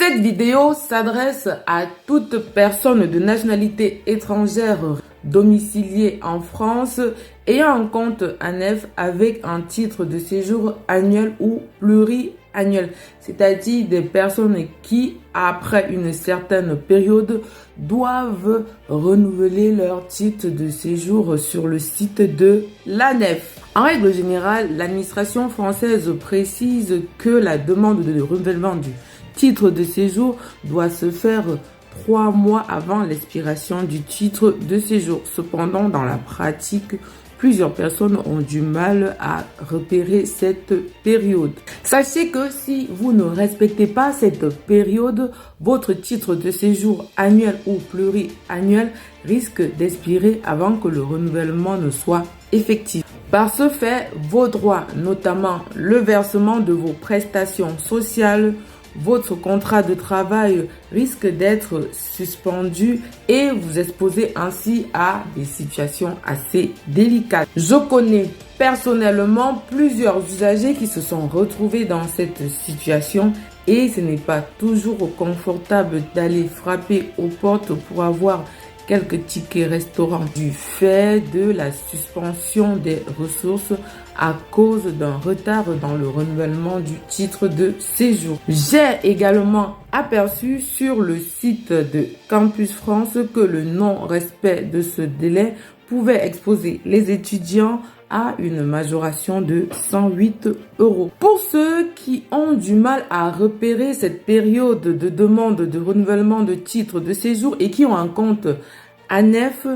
Cette vidéo s'adresse à toute personne de nationalité étrangère domiciliée en France ayant un compte ANEF avec un titre de séjour annuel ou pluriannuel, c'est-à-dire des personnes qui, après une certaine période, doivent renouveler leur titre de séjour sur le site de l'ANEF. En règle générale, l'administration française précise que la demande de renouvellement du titre de séjour doit se faire 3 mois avant l'expiration du titre de séjour. Cependant, dans la pratique, plusieurs personnes ont du mal à repérer cette période. Sachez que si vous ne respectez pas cette période, votre titre de séjour annuel ou pluriannuel risque d'expirer avant que le renouvellement ne soit effectif. Par ce fait, vos droits, notamment le versement de vos prestations sociales, votre contrat de travail risque d'être suspendu et vous exposer ainsi à des situations assez délicates. Je connais personnellement plusieurs usagers qui se sont retrouvés dans cette situation et ce n'est pas toujours confortable d'aller frapper aux portes pour avoir quelques tickets restaurants du fait de la suspension des ressources à cause d'un retard dans le renouvellement du titre de séjour. J'ai également aperçu sur le site de Campus France que le non-respect de ce délai pouvait exposer les étudiants à une majoration de 108 €. Pour ceux qui ont du mal à repérer cette période de demande de renouvellement de titre de séjour et qui ont un compte ANEF,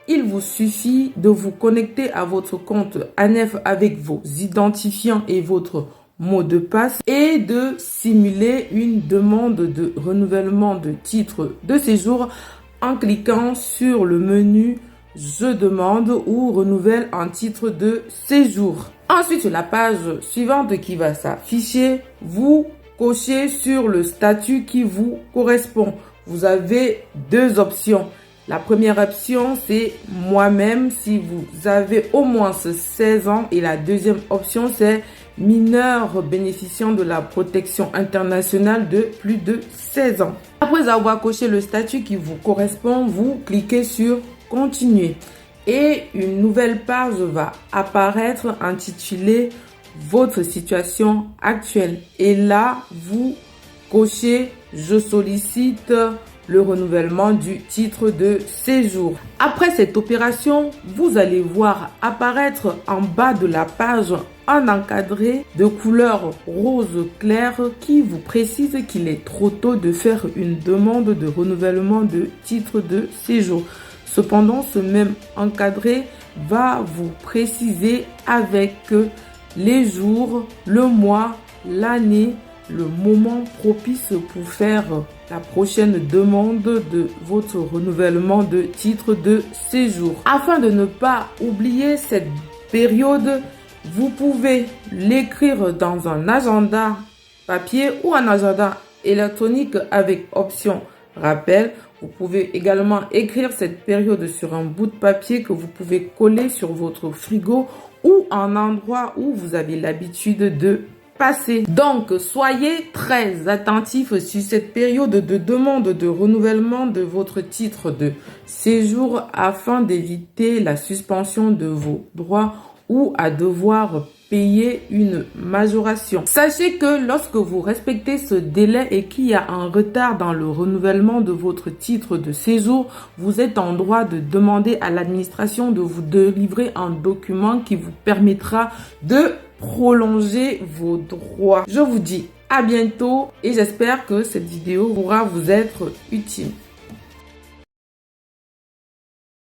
il vous suffit de vous connecter à votre compte ANEF avec vos identifiants et votre mot de passe et de simuler une demande de renouvellement de titre de séjour en cliquant sur le menu « Je demande » ou « Renouvelle un titre de séjour ». Ensuite, sur la page suivante qui va s'afficher, vous cochez sur le statut qui vous correspond. Vous avez deux options. La première option, c'est moi-même si vous avez au moins 16 ans et la deuxième option, c'est mineur bénéficiant de la protection internationale de plus de 16 ans. Après avoir coché le statut qui vous correspond, vous cliquez sur Continuer et une nouvelle page va apparaître intitulée Votre situation actuelle. Et là, vous cochez Je sollicite le renouvellement du titre de séjour. Après cette opération, vous allez voir apparaître en bas de la page un encadré de couleur rose clair qui vous précise qu'il est trop tôt de faire une demande de renouvellement de titre de séjour. Cependant, ce même encadré va vous préciser avec les jours, le mois, l'année, le moment propice pour faire la prochaine demande de votre renouvellement de titre de séjour. Afin de ne pas oublier cette période, vous pouvez l'écrire dans un agenda papier ou un agenda électronique avec option rappel. Vous pouvez également écrire cette période sur un bout de papier que vous pouvez coller sur votre frigo ou un endroit où vous avez l'habitude de passer. Donc, soyez très attentifs sur cette période de demande de renouvellement de votre titre de séjour afin d'éviter la suspension de vos droits ou à devoir payer une majoration. Sachez que lorsque vous respectez ce délai et qu'il y a un retard dans le renouvellement de votre titre de séjour, vous êtes en droit de demander à l'administration de vous délivrer un document qui vous permettra de prolonger vos droits. Je vous dis à bientôt et j'espère que cette vidéo pourra vous être utile.